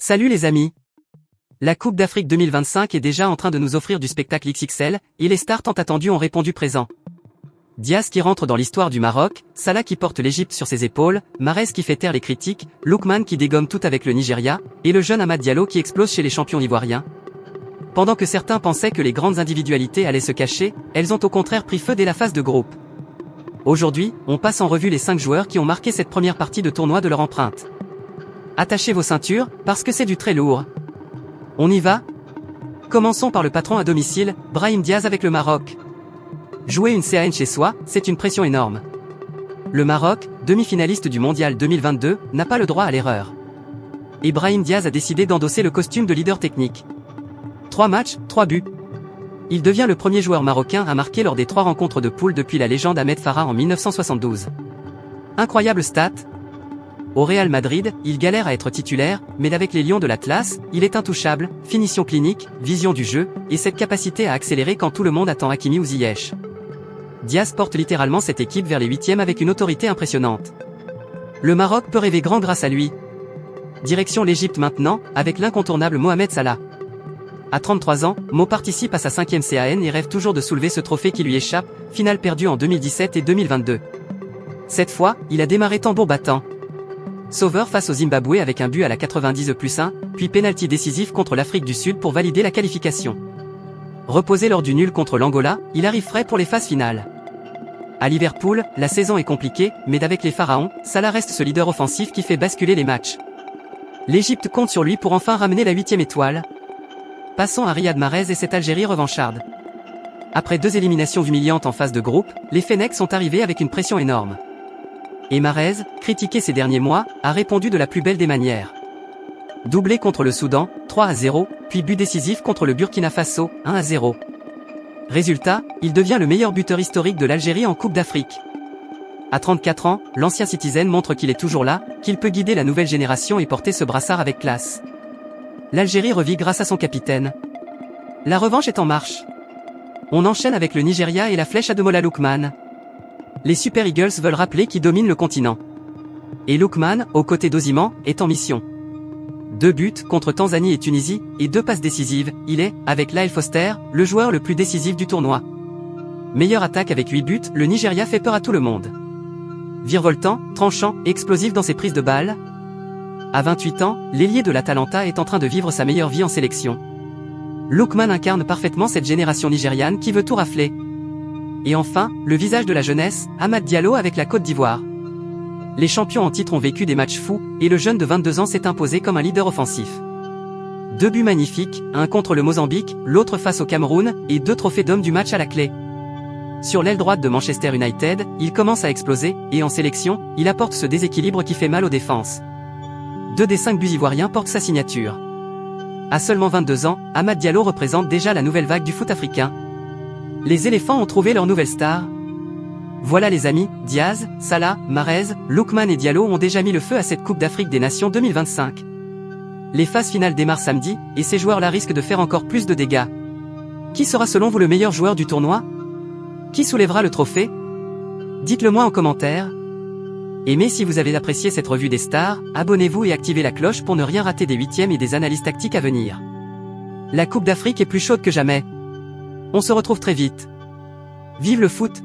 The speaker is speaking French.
Salut les amis! La Coupe d'Afrique 2025 est déjà en train de nous offrir du spectacle XXL, et les stars tant attendues ont répondu présent. Diaz qui rentre dans l'histoire du Maroc, Salah qui porte l'Égypte sur ses épaules, Mahrez qui fait taire les critiques, Lookman qui dégomme tout avec le Nigeria, et le jeune Amad Diallo qui explose chez les champions ivoiriens. Pendant que certains pensaient que les grandes individualités allaient se cacher, elles ont au contraire pris feu dès la phase de groupe. Aujourd'hui, on passe en revue les 5 joueurs qui ont marqué cette première partie de tournoi de leur empreinte. Attachez vos ceintures, parce que c'est du très lourd. On y va? Commençons par le patron à domicile, Brahim Diaz avec le Maroc. Jouer une CAN chez soi, c'est une pression énorme. Le Maroc, demi-finaliste du Mondial 2022, n'a pas le droit à l'erreur. Et Brahim Diaz a décidé d'endosser le costume de leader technique. 3 matchs, 3 buts. Il devient le premier joueur marocain à marquer lors des 3 rencontres de poule depuis la légende Ahmed Farah en 1972. Incroyable stat. Au Real Madrid, il galère à être titulaire, mais avec les Lions de l'Atlas, il est intouchable, finition clinique, vision du jeu, et cette capacité à accélérer quand tout le monde attend Hakimi ou Ziyech. Diaz porte littéralement cette équipe vers les 8e avec une autorité impressionnante. Le Maroc peut rêver grand grâce à lui. Direction l'Égypte maintenant, avec l'incontournable Mohamed Salah. À 33 ans, Mo participe à sa 5e CAN et rêve toujours de soulever ce trophée qui lui échappe, finale perdue en 2017 et 2022. Cette fois, il a démarré tambour battant. Sauveur face au Zimbabwe avec un but à la 90+1, puis pénalty décisif contre l'Afrique du Sud pour valider la qualification. Reposé lors du nul contre l'Angola, il arrive frais pour les phases finales. À Liverpool, la saison est compliquée, mais avec les Pharaons, Salah reste ce leader offensif qui fait basculer les matchs. L'Égypte compte sur lui pour enfin ramener la 8e étoile. Passons à Riyad Mahrez et cette Algérie revancharde. Après 2 éliminations humiliantes en phase de groupe, les Fennecs sont arrivés avec une pression énorme. Et Mahrez, critiqué ces derniers mois, a répondu de la plus belle des manières. Doublé contre le Soudan, 3-0, puis but décisif contre le Burkina Faso, 1-0. Résultat, il devient le meilleur buteur historique de l'Algérie en Coupe d'Afrique. À 34 ans, l'ancien Citizen montre qu'il est toujours là, qu'il peut guider la nouvelle génération et porter ce brassard avec classe. L'Algérie revit grâce à son capitaine. La revanche est en marche. On enchaîne avec le Nigeria et la flèche à Ademola Lookman. Les Super Eagles veulent rappeler qui domine le continent. Et Lookman, aux côtés d'Osimhen, est en mission. 2 buts contre Tanzanie et Tunisie, et 2 passes décisives, il est, avec Lyle Foster, le joueur le plus décisif du tournoi. Meilleure attaque avec 8 buts, le Nigeria fait peur à tout le monde. Virevoltant, tranchant, explosif dans ses prises de balles. À 28 ans, l'ailier de l'Atalanta est en train de vivre sa meilleure vie en sélection. Lookman incarne parfaitement cette génération nigériane qui veut tout rafler. Et enfin, le visage de la jeunesse, Amad Diallo avec la Côte d'Ivoire. Les champions en titre ont vécu des matchs fous, et le jeune de 22 ans s'est imposé comme un leader offensif. 2 buts magnifiques, un contre le Mozambique, l'autre face au Cameroun, et 2 trophées d'homme du match à la clé. Sur l'aile droite de Manchester United, il commence à exploser, et en sélection, il apporte ce déséquilibre qui fait mal aux défenses. 2 des 5 buts ivoiriens portent sa signature. À seulement 22 ans, Amad Diallo représente déjà la nouvelle vague du foot africain. Les éléphants ont trouvé leur nouvelle star. Voilà les amis, Diaz, Salah, Mahrez, Lookman et Diallo ont déjà mis le feu à cette Coupe d'Afrique des Nations 2025. Les phases finales démarrent samedi, et ces joueurs-là risquent de faire encore plus de dégâts. Qui sera selon vous le meilleur joueur du tournoi? Qui soulèvera le trophée? Dites-le moi en commentaire. Aimez si vous avez apprécié cette revue des stars, abonnez-vous et activez la cloche pour ne rien rater des 8e et des analyses tactiques à venir. La Coupe d'Afrique est plus chaude que jamais. On se retrouve très vite. Vive le foot!